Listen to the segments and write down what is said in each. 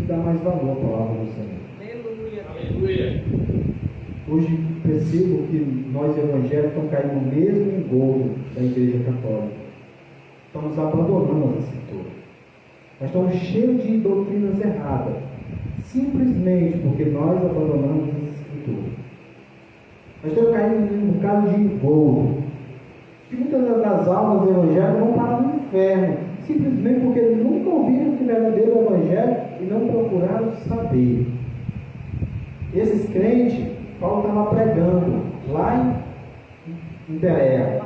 dar mais valor à palavra do Senhor. Aleluia. Aleluia. Hoje percebo que nós evangélicos estamos caindo no mesmo engodo da Igreja Católica. Estamos abandonando as Escrituras. Nós estamos cheios de doutrinas erradas, simplesmente porque nós abandonamos as Escrituras. Nós estamos caindo em um bocado de engodo. E muitas das almas do Evangelho vão parar no inferno, simplesmente porque nunca ouviram o verdadeiro Evangelho e não procuraram saber. Esses crentes, Paulo estava pregando lá em Berea.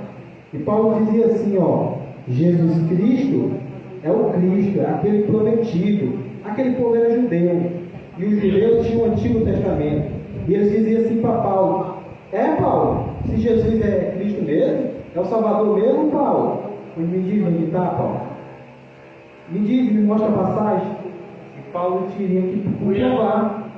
E Paulo dizia assim, Jesus Cristo é o Cristo, é aquele prometido. Aquele povo era judeu. E os judeus tinham o Antigo Testamento. E eles diziam assim para Paulo: Paulo, se Jesus é Cristo mesmo, é o Salvador mesmo, Paulo? Me diz onde está, Paulo. Me diz, me mostra a passagem. E Paulo teria que comprovar.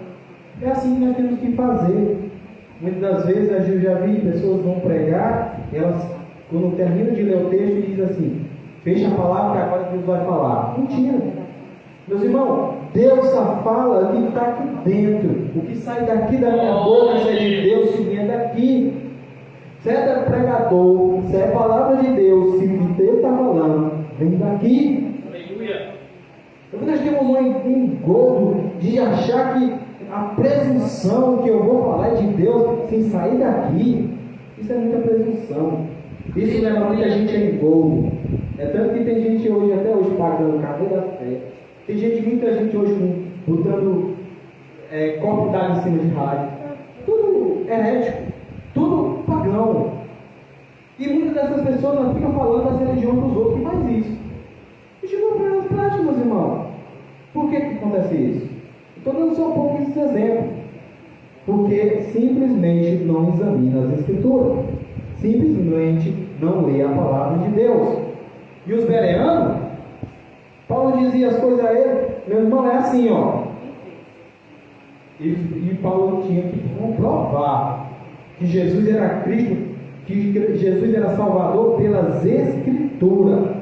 É assim que nós temos que fazer. Muitas das vezes eu já vi pessoas vão pregar, elas, quando terminam de ler o texto, dizem assim: fecha a palavra que agora Deus vai falar. Mentira. Meus irmãos, Deus só fala o que está aqui dentro. O que sai daqui da minha boca é de Deus, se vier daqui. Se é pregador, se é palavra de Deus, se o que Deus está falando, vem daqui. Aleluia. Então nós temos um engodo de achar que a presunção que eu vou falar de Deus sem sair daqui. Isso é muita presunção. Isso leva muita gente a engodo. É tanto que tem gente hoje, até hoje, pagando cadê da fé. Tem muita gente hoje botando copo d'água em cima de rádio. Tudo herético, tudo pagão. E muitas dessas pessoas não ficam falando das religiões dos outros que faz isso. E chegou para as práticas, meus irmãos. Por que acontece isso? Estou dando só um pouco desses exemplos. Porque simplesmente não examina as Escrituras. Simplesmente não lê a palavra de Deus. E os bereanos, Paulo dizia as coisas a ele: meu irmão, é assim, E Paulo tinha que comprovar que Jesus era Cristo, que Jesus era Salvador pelas Escrituras.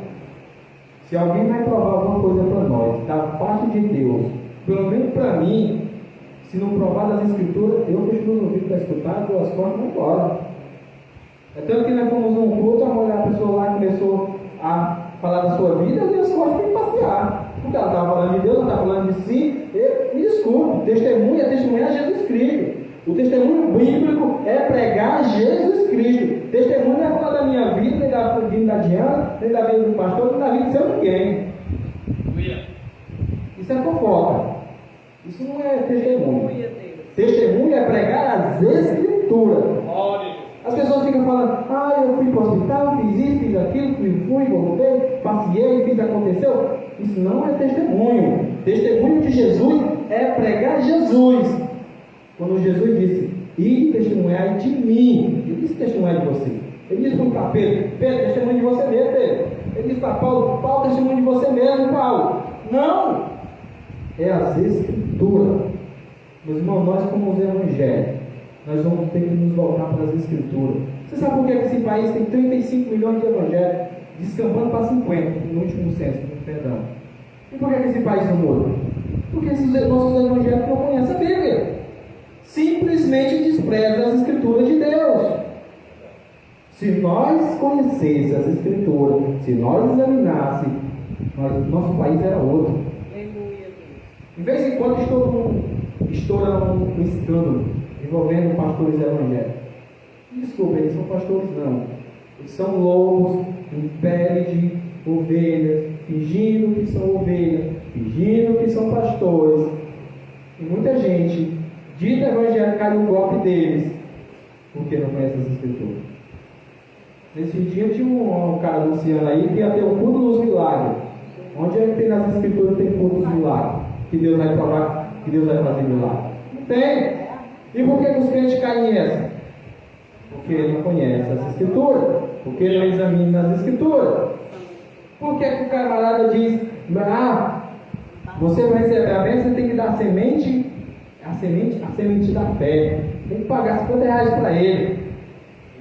Se alguém vai provar alguma coisa para nós, da parte de Deus, pelo menos para mim, se não provar das Escrituras, eu fecho meus ouvidos para escutar, duas costas e vou embora. É tanto que nós fomos num culto, a pessoa lá começou a falar da sua vida, e as costas tem que passear. Porque ela estava falando de Deus, ela estava falando de si. Me desculpe, testemunha é Jesus Cristo. O testemunho bíblico é pregar Jesus Cristo. Testemunho não é falar da minha vida, nem da vida da Diana, nem da vida do pastor, nem da vida de seu ninguém. Isso é fofoca. Isso não é testemunho. Testemunho é pregar as Escrituras. As pessoas ficam falando: eu fui para o hospital, fiz isso, fiz aquilo, fui, voltei, passei, fiz, aconteceu. Isso não é testemunho. Testemunho de Jesus é pregar Jesus. Quando Jesus disse: e testemunhar de mim, ele disse testemunhar de você. Ele disse para Pedro: Pedro, testemunho de você mesmo, Pedro. Ele disse para Paulo: Paulo, testemunho de você mesmo, Paulo. Não! É as Escrituras. Meus irmãos, nós como os evangélicos, nós vamos ter que nos voltar para as Escrituras. Você sabe por que esse país tem 35 milhões de evangélicos, descambando para 50 no último censo, perdão? E por que esse país não muda? Porque esses nossos evangélicos não conhecem a Bíblia. Simplesmente desprezam as Escrituras de Deus. Se nós conhecêssemos as Escrituras, se nós examinássemos, nosso país era outro. De vez em quando estoura um escândalo envolvendo pastores evangélicos. Desculpa, eles são pastores não. Eles são lobos em pele de ovelhas, fingindo que são ovelhas, fingindo que são pastores. E muita gente dita evangélica cai no golpe deles, porque não conhece as Escrituras. Nesse dia tinha um cara anunciando aí que ia ter o culto dos milagres. Onde é que tem nas Escrituras tem culto dos milagres? Que Deus vai provar, que Deus vai fazer milagre? Não tem. E por que os crentes caem nessa? Porque ele não conhece as Escrituras, porque ele não examina as Escrituras. Por que o camarada diz: você vai receber a bênção, você tem que dar a semente da fé, tem que pagar R$50 para ele.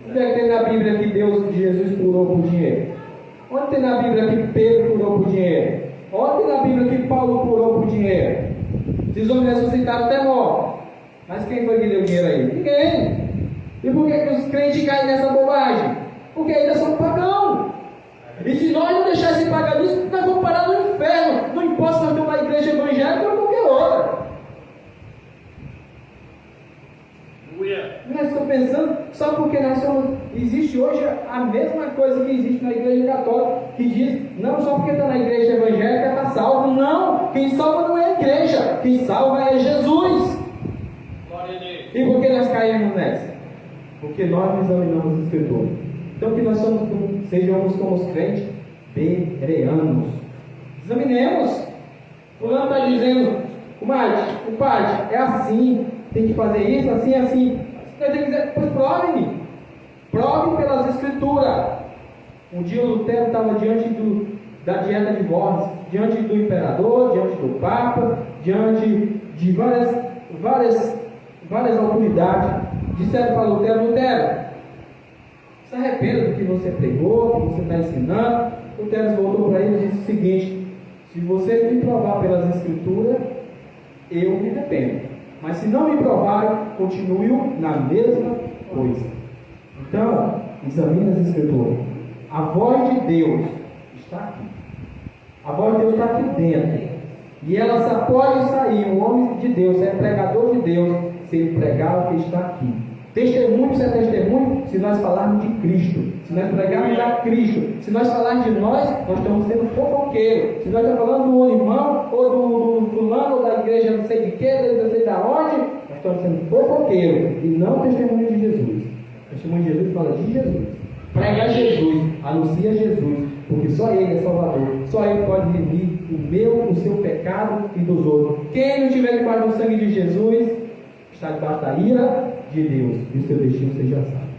Onde é que tem na Bíblia que Jesus curou por dinheiro? Onde tem na Bíblia que Pedro curou por dinheiro? Onde tem na Bíblia que Paulo curou por dinheiro? Esses homens ressuscitaram até mortos. Mas quem foi que deu dinheiro aí? Ninguém. E por que os crentes caem nessa bobagem? Porque ainda são pagãos. E se nós não deixarmos esse paganismo, nós vamos parar no inferno. Não importa se nós temos uma igreja evangélica ou qualquer outra. Nós estamos pensando só porque nós somos. Existe hoje a mesma coisa que existe na igreja católica, que diz, não só porque está na igreja evangélica está salvo. Não, quem salva não é a igreja, quem salva é Jesus. E por que nós caímos nessa? Porque nós não examinamos as Escrituras. Então que nós sejamos como os crentes bereanos. Examinemos. Fulano está dizendo, o padre, é assim, tem que fazer isso, assim, assim. Você tem que dizer, pois prove-me. Prove pelas Escrituras. Um dia o Lutero estava diante da dieta de Worms, diante do imperador, diante do Papa, diante de várias autoridades. Disseram para Lutero, se arrependa do que você pregou, do que você está ensinando. Lutero voltou para ele e disse o seguinte: se você me provar pelas Escrituras, eu me arrependo. Mas se não me provarem, continuo na mesma coisa. Então, examine as Escrituras. A voz de Deus está aqui. A voz de Deus está aqui dentro. E ela só pode sair, um homem de Deus, é pregador de Deus, se ele pregar o que está aqui. Testemunho é testemunho se nós falarmos de Cristo, se nós pregarmos a Cristo, se nós falarmos de nós estamos sendo fofoqueiros. Se nós estamos falando do irmão, ou do fulano, ou da igreja não sei de que, não sei de onde, nós estamos sendo fofoqueiros, e não testemunho de Jesus. Testemunho de Jesus fala de Jesus. Prega Jesus, anuncia Jesus, porque só Ele é Salvador, só Ele pode remir o seu pecado e dos outros. Quem não estiver debaixo do sangue de Jesus, está debaixo da ira de Deus, e o seu destino seja salvo.